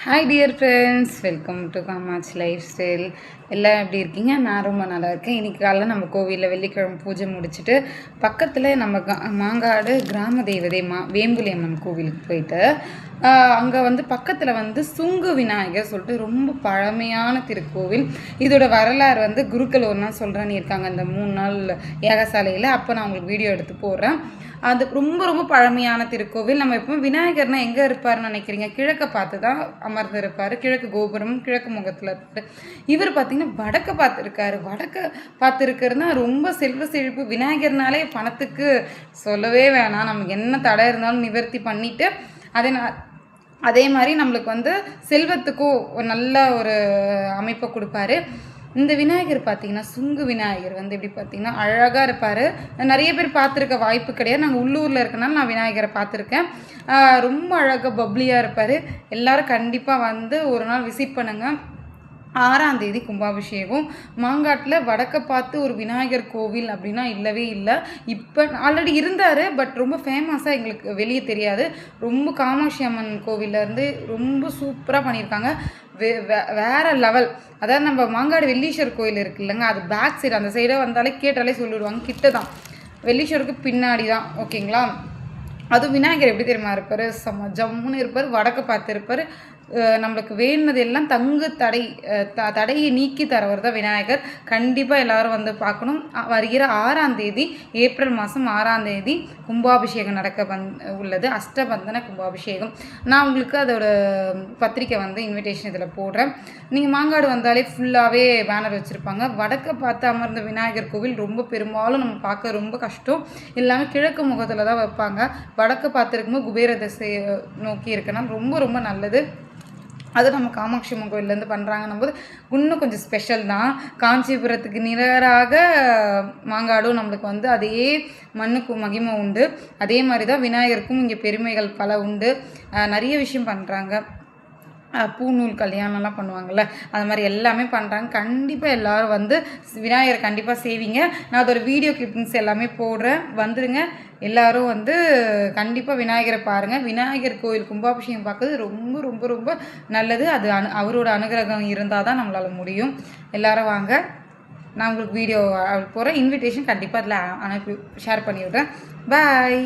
Hi dear friends, welcome to Kamakshi life style. எல்லாம் எப்படி இருக்கீங்க? நான் ரொம்ப நல்லா இருக்கேன். இன்றைக்கி காலையில் நம்ம கோவிலில் வெள்ளிக்கிழமை பூஜை முடிச்சுட்டு பக்கத்தில் நம்ம மாங்காடு கிராம தெய்வதை வேம்புலி அம்மன் கோவிலுக்கு போயிட்டு அங்கே பக்கத்தில் சுங்கு விநாயகர் சொல்லிட்டு ரொம்ப பழமையான திருக்கோவில். இதோட வரலாறு குருக்கள் ஒரு நாள் சொல்கிறேன்னு இருக்காங்க அந்த 3 நாள் யாகசாலையில். அப்போ நான் உங்களுக்கு வீடியோ எடுத்து போடுறேன். அது ரொம்ப ரொம்ப பழமையான திருக்கோவில். நம்ம எப்பவுமே விநாயகர்னா எங்கே இருப்பார்னு நினைக்கிறீங்க? கிழக்க பார்த்து தான் அமர்ந்து இருப்பார். கிழக்கு கோபுரம், கிழக்கு முகத்தில் இருப்பார். இவர் பார்த்திங்கன்னா வடக்க பார்த்துருக்காரு. வடக்க பார்த்துருக்கிறதுனா ரொம்ப செல்வ செழிப்பு. விநாயகர்னாலே பணத்துக்கு சொல்லவே வேணாம். நமக்கு என்ன தடை இருந்தாலும் நிவர்த்தி பண்ணிவிட்டு அதே மாதிரி நம்மளுக்கு செல்வத்துக்கும் ஒரு நல்ல ஒரு அமைப்பை கொடுப்பாரு. இந்த விநாயகர் பார்த்திங்கன்னா சுங்கு விநாயகர் எப்படி பார்த்திங்கன்னா அழகாக இருப்பார். நிறைய பேர் பார்த்துருக்க வாய்ப்பு கிடையாது. நாங்கள் உள்ளூரில் இருக்கனால நான் விநாயகரை பார்த்துருக்கேன். ரொம்ப அழகாக பப்ளியாக இருப்பார். எல்லோரும் கண்டிப்பாக ஒரு நாள் விசிட் பண்ணுங்கள். 6ஆம் தேதி கும்பாபிஷேகம். மாங்காட்டில் வடக்க பார்த்து ஒரு விநாயகர் கோவில் அப்படின்னா இல்லவே இல்லை. இப்போ ஆல்ரெடி இருந்தார், பட் ரொம்ப ஃபேமஸாக எங்களுக்கு வெளியே தெரியாது. ரொம்ப காமாட்சி அம்மன் கோவிலேருந்து ரொம்ப சூப்பராக பண்ணியிருக்காங்க. வேறு லெவல். அதாவது நம்ம மாங்காடு வெள்ளீஸ்வர் கோயில் இருக்குது இல்லைங்க, அது பேக் சைடு அந்த சைடை வந்தாலே கேட்டாலே சொல்லிவிடுவாங்க. கிட்ட தான், வெள்ளீஸ்வருக்கு பின்னாடி தான். ஓகேங்களா? அதுவும் விநாயகர் எப்படி தெரியுமா இருப்பார்? ஜம்முன்னு இருப்பார். வடக்க பார்த்து இருப்பார். நம்மளுக்கு வேணுனது எல்லாம் தடையை நீக்கி தரவர் தான் விநாயகர். கண்டிப்பாக எல்லோரும் பார்க்கணும். வருகிற 6ஆம் தேதி, ஏப்ரல் மாதம் 6ஆம் தேதி கும்பாபிஷேகம் நடக்க உள்ளது. அஷ்டபந்தன கும்பாபிஷேகம். நான் உங்களுக்கு அதோட பத்திரிக்கை இன்விடேஷன் இதில் போடுறேன். நீங்கள் மாங்காடு வந்தாலே ஃபுல்லாகவே பேனர் வச்சுருப்பாங்க. வடக்க பார்த்து அமர்ந்த விநாயகர் கோவில் ரொம்ப பெரும்பாலும் நம்ம பார்க்க ரொம்ப கஷ்டம். எல்லாமே கிழக்கு முகத்தில் தான் வைப்பாங்க. வடக்கு பார்த்துருக்கும்போது குபேர திசையை நோக்கி இருக்குன்னா ரொம்ப ரொம்ப நல்லது. அது நம்ம காமாட்சி அம்மன் கோயிலேருந்து பண்ணுறாங்கன்னும் போது இன்னும் கொஞ்சம் ஸ்பெஷல் தான். காஞ்சிபுரத்துக்கு நிகராக மாங்காடும் நம்மளுக்கு அதே மண்ணுக்கு மகிமை உண்டு. அதே மாதிரி தான் விநாயகருக்கும் இங்கே பெருமைகள் பல உண்டு. நிறைய விஷயம் பண்ணுறாங்க. பூநூல் கல்யாணம்லாம் பண்ணுவாங்கள்ல, அது மாதிரி எல்லாமே பண்ணுறாங்க. கண்டிப்பாக எல்லோரும் விநாயகர் கண்டிப்பாக செய்வீங்க. நான் அதோட வீடியோ கிளிப்பிங்ஸ் எல்லாமே போடுறேன். வந்துடுங்க எல்லோரும் கண்டிப்பாக விநாயகரை பாருங்கள். விநாயகர் கோயில் கும்பாபிஷேகம் பார்க்குறது ரொம்ப ரொம்ப ரொம்ப நல்லது. அது அவரோட அனுகிரகம் இருந்தால் தான் நம்மளால் முடியும். எல்லோரும் வாங்க. நான் உங்களுக்கு வீடியோ போடுறேன். இன்விடேஷன் கண்டிப்பாக அதில் அனுப்பி ஷேர் பண்ணி விட்றேன். பாய்.